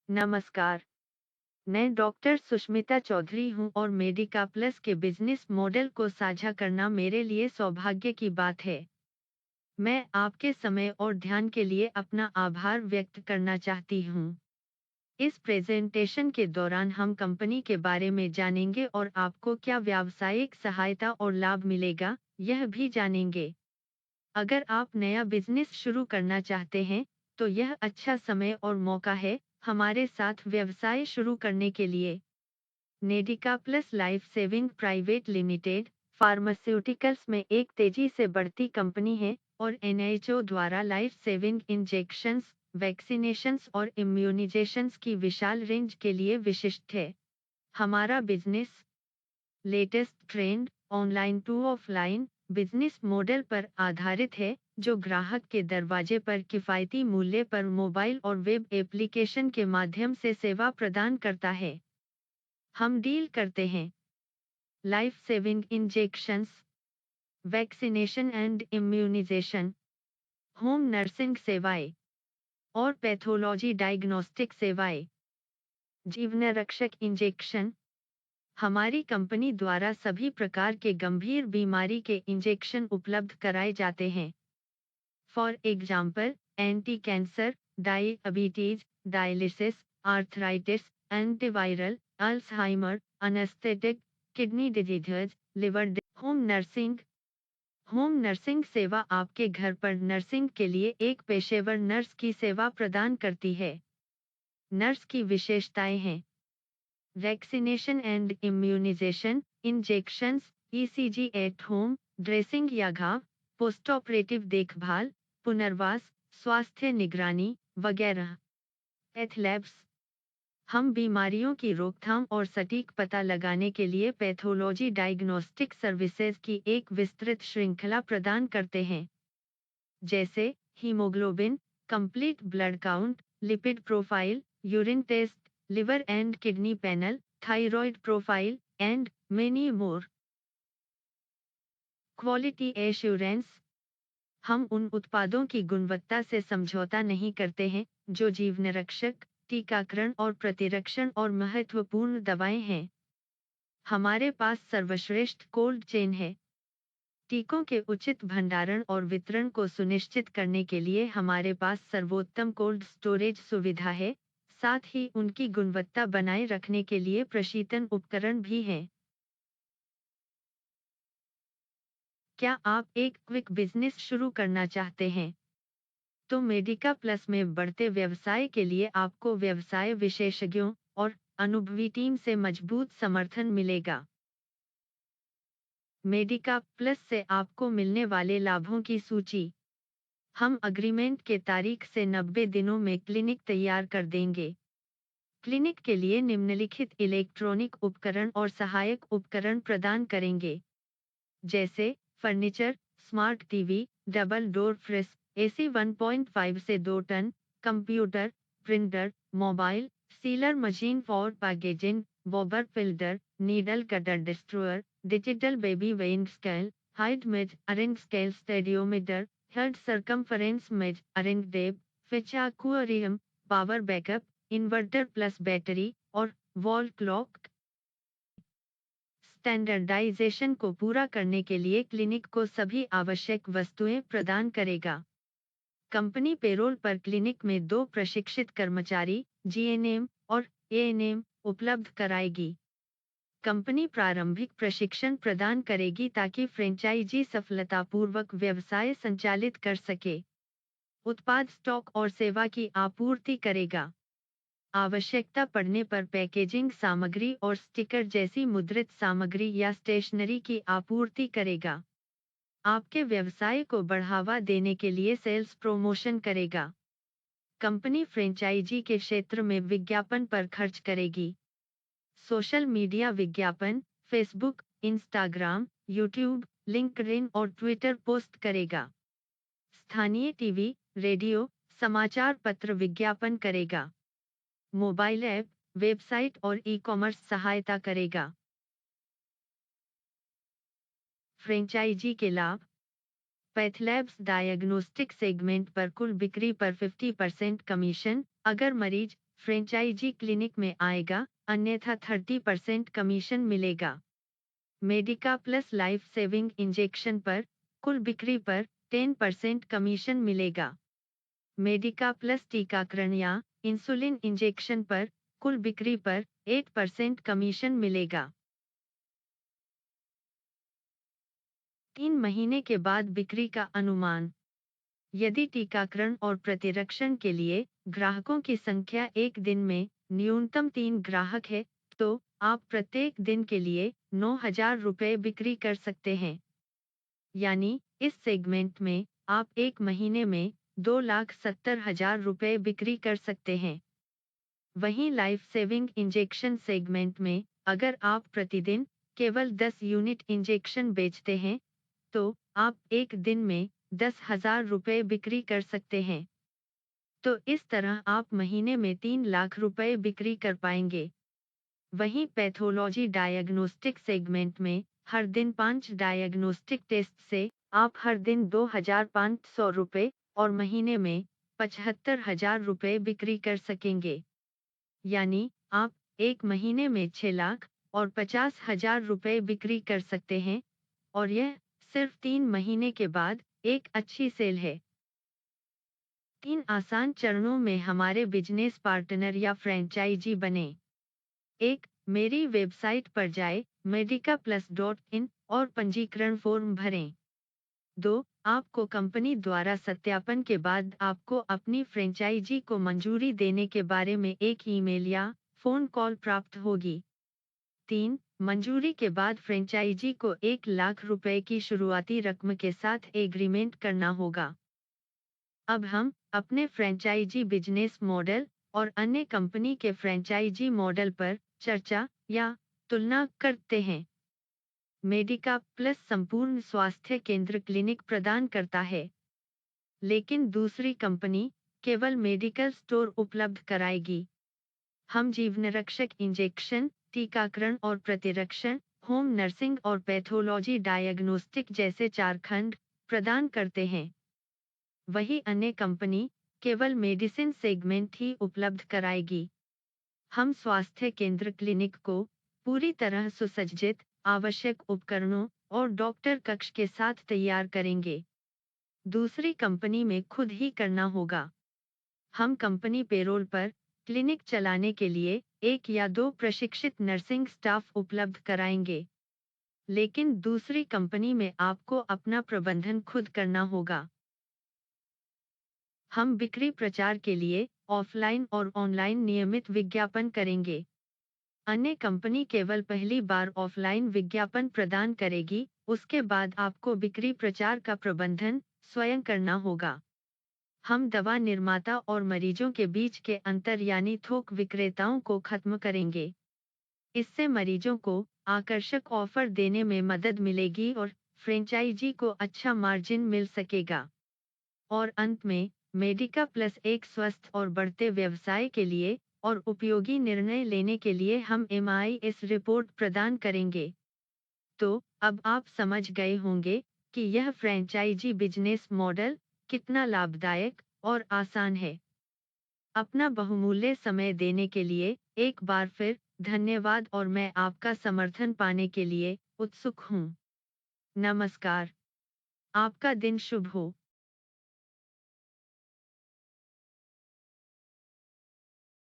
नमस्कार। मैं डॉक्टर सुष्मिता चौधरी हूँ और मेडिका प्लस के बिजनेस मॉडल को साझा करना मेरे लिए सौभाग्य की बात है। मैं आपके समय और ध्यान के लिए अपना आभार व्यक्त करना चाहती हूँ। इस प्रेजेंटेशन के दौरान हम कंपनी के बारे में जानेंगे और आपको क्या व्यावसायिक सहायता और लाभ मिलेगा, यह भी जानेंगे। अगर आप नया बिजनेस शुरू करना चाहते हैं, तो यह अच्छा समय और मौका है हमारे साथ व्यवसाय शुरू करने के लिए। Medica plus life saving private limited pharmaceuticals में एक तेजी से बढ़ती कंपनी है और एनएचओ द्वारा लाइफ सेविंग इंजेक्शंस, वैक्सीनेशंस और इम्यूनाइजेशंस की विशाल रेंज के लिए विशिष्ट है। हमारा business latest trend online to offline business model पर आधारित है, जो ग्राहक के दरवाजे पर किफायती मूल्य पर मोबाइल और वेब एप्लीकेशन के माध्यम से सेवा प्रदान करता है। हम डील करते हैं life saving injections, vaccination and immunisation, home nursing सेवाएं और पैथोलॉजी डायग्नोस्टिक सेवाएं। जीवन रक्षक इंजेक्शन हमारी कंपनी द्वारा सभी प्रकार के गंभीर बीमारी के इंजेक्शन उपलब्ध कराए जाते हैं। For example, anti cancer, diabetes, dialysis, arthritis, antiviral, Alzheimer, anaesthetic, kidney disease, home nursing सेवा आपके घर पर नर्सिंग के लिए एक पेशेवर नर्स की सेवा प्रदान करती है। नर्स की विशेषताएं हैं vaccination and immunisation, injections, ECG at home, dressing या घाव, पोस्ट ऑपरेटिव देखभाल, पुनर्वास, स्वास्थ्य निगरानी वगैरह। पैथलैब्स हम बीमारियों की रोकथाम और सटीक पता लगाने के लिए पैथोलॉजी डायग्नोस्टिक सर्विसेज की एक विस्तृत श्रृंखला प्रदान करते हैं, जैसे haemoglobin, complete blood count, lipid profile, urine test, liver and kidney panel, thyroid profile and many more. Quality assurance हम उन उत्पादों की गुणवत्ता से समझौता नहीं करते हैं जो जीवन रक्षक, टीकाकरण और प्रतिरक्षण और महत्वपूर्ण दवाएं हैं। हमारे पास सर्वश्रेष्ठ कोल्ड चेन है। टीकों के उचित भंडारण और वितरण को सुनिश्चित करने के लिए हमारे पास सर्वोत्तम कोल्ड स्टोरेज सुविधा है, साथ ही उनकी गुणवत्ता बनाए रखने के लिए प्रशीतन उपकरण भी हैं। क्या आप एक क्विक बिजनेस शुरू करना चाहते हैं? तो मेडिका प्लस में बढ़ते व्यवसाय के लिए आपको व्यवसाय विशेषज्ञों और अनुभवी टीम से मजबूत समर्थन मिलेगा। मेडिका प्लस से आपको मिलने वाले लाभों की सूची। हम अग्रीमेंट के तारीख से 90 दिनों में क्लिनिक तैयार कर देंगे। क्लिनिक के लिए निम्नलिखित इलेक्ट्रॉनिक उपकरण और सहायक उपकरण प्रदान करेंगे, जैसे furniture, smart TV, double door fridge, AC 1.5 से 2 ton, computer, printer, mobile, sealer machine for packaging, बॉबर filter, needle cutter destroyer, digital baby weighing scale, height measuring scale stadiometer, head circumference measuring tape, fish aquarium, power backup, inverter plus battery और wall clock. Standardization को पूरा करने के लिए clinic को सभी आवश्यक वस्तुएं प्रदान करेगा। कंपनी पेरोल पर क्लिनिक में 2 प्रशिक्षित कर्मचारी, जीएनएम और एएनएम उपलब्ध कराएगी। कंपनी प्रारंभिक प्रशिक्षण प्रदान करेगी ताकि फ्रेंचाइजी सफलतापूर्वक व्यवसाय संचालित कर सके। उत्पाद स्टॉक और सेवा की आपूर्ति करेगा। आवश्यकता पड़ने पर पैकेजिंग सामग्री और स्टिकर जैसी मुद्रित सामग्री या स्टेशनरी की आपूर्ति करेगा। आपके व्यवसाय को बढ़ावा देने के लिए सेल्स प्रमोशन करेगा। कंपनी फ्रेंचाइजी के क्षेत्र में विज्ञापन पर खर्च करेगी। सोशल मीडिया विज्ञापन, फेसबुक, इंस्टाग्राम, यूट्यूब, लिंक्डइन और ट्विटर पोस्ट करेगा। स्थानीय टीवी, रेडियो, समाचार पत्र विज्ञापन करेगा। मोबाइल ऐप, वेबसाइट और ई-कॉमर्स सहायता करेगा। फ्रेंचाइजी के लाभ। पैथलैब्स डायग्नोस्टिक सेगमेंट पर कुल बिक्री पर 50% कमीशन। अगर मरीज फ्रेंचाइजी क्लिनिक में आएगा, अन्यथा 30% कमीशन मिलेगा। Medica plus life saving injection पर कुल बिक्री पर 10% कमीशन मिलेगा। मेडिका प्लस टीकाकरण या इंसुलिन इंजेक्शन पर कुल बिक्री पर 8% कमीशन मिलेगा। 3 महीने के बाद बिक्री का अनुमान। यदि टीकाकरण और प्रतिरक्षण के लिए ग्राहकों की संख्या एक दिन में न्यूनतम 3 ग्राहक है, तो आप प्रत्येक दिन के लिए 9,000 रुपये बिक्री कर सकते हैं। यानी इस सेगमेंट में आप एक महीने में 2,70,000 रुपये बिक्री कर सकते हैं। वहीं लाइफ सेविंग इंजेक्शन सेगमेंट में अगर आप प्रतिदिन केवल 10 यूनिट इंजेक्शन बेचते हैं, तो आप एक दिन में 10,000 रुपये बिक्री कर सकते हैं। तो इस तरह आप महीने में 3 लाख रुपए बिक्री कर पाएंगे। वहीं पैथोलॉजी डायग्नोस्टिक सेगमेंट में हर दिन 5 डायग्नोस्टिक टेस्ट से आप हर दिन 2,500 रुपये और महीने में 75,000 रुपये बिक्री कर सकेंगे। यानी आप एक महीने में 6 लाख और 50,000 रुपये बिक्री कर सकते हैं, और यह सिर्फ 3 महीने के बाद एक अच्छी सेल है। 3 आसान चरणों में हमारे बिजनेस पार्टनर या फ्रेंचाइजी बने। 1. मेरी वेबसाइट पर जाएं, medicaplus.in और पंजीकरण फॉर्म भरें। 2. आपको कंपनी द्वारा सत्यापन के बाद आपको अपनी फ्रेंचाइजी को मंजूरी देने के बारे में एक ईमेल या फोन कॉल प्राप्त होगी। 3. मंजूरी के बाद फ्रेंचाइजी को 1 लाख रुपए की शुरुआती रकम के साथ एग्रीमेंट करना होगा। अब हम अपने फ्रेंचाइजी बिजनेस मॉडल और अन्य कंपनी के फ्रेंचाइजी मॉडल पर चर्चा या तुलना करते हैं। मेडिका प्लस संपूर्ण स्वास्थ्य केंद्र क्लिनिक प्रदान करता है, लेकिन दूसरी कंपनी केवल मेडिकल स्टोर उपलब्ध कराएगी। हम जीवनरक्षक इंजेक्शन, टीकाकरण और प्रतिरक्षण, होम नर्सिंग और पैथोलॉजी डायग्नोस्टिक जैसे 4 खंड प्रदान करते हैं। वही अन्य कंपनी केवल मेडिसिन सेगमेंट ही उपलब्ध कराएगी। हम स्वास्थ्य केंद्र क्लिनिक को पूरी तरह सुसज्जित, आवश्यक उपकरणों और डॉक्टर कक्ष के साथ तैयार करेंगे। दूसरी कंपनी में खुद ही करना होगा। हम कंपनी पेरोल पर क्लिनिक चलाने के लिए 1 या 2 प्रशिक्षित नर्सिंग स्टाफ उपलब्ध कराएंगे। लेकिन दूसरी कंपनी में आपको अपना प्रबंधन खुद करना होगा। हम बिक्री प्रचार के लिए ऑफलाइन और ऑनलाइन नियमित विज्ञापन करेंगे। अन्य कंपनी केवल पहली बार ऑफलाइन विज्ञापन प्रदान करेगी, उसके बाद आपको बिक्री प्रचार का प्रबंधन स्वयं करना होगा। हम दवा निर्माता और मरीजों के बीच के अंतर यानी थोक विक्रेताओं को खत्म करेंगे। इससे मरीजों को आकर्षक ऑफर देने में मदद मिलेगी और फ्रेंचाइजी को अच्छा मार्जिन मिल सकेगा। और अंत में मेडिका प्लस एक स्वस्थ और बढ़ते व्यवसाय के लिए और उपयोगी निर्णय लेने के लिए हम MIS रिपोर्ट प्रदान करेंगे। तो अब आप समझ गए होंगे कि यह फ्रेंचाइजी बिजनेस मॉडल कितना लाभदायक और आसान है। अपना बहुमूल्य समय देने के लिए एक बार फिर धन्यवाद और मैं आपका समर्थन पाने के लिए उत्सुक हूँ। नमस्कार। आपका दिन शुभ हो।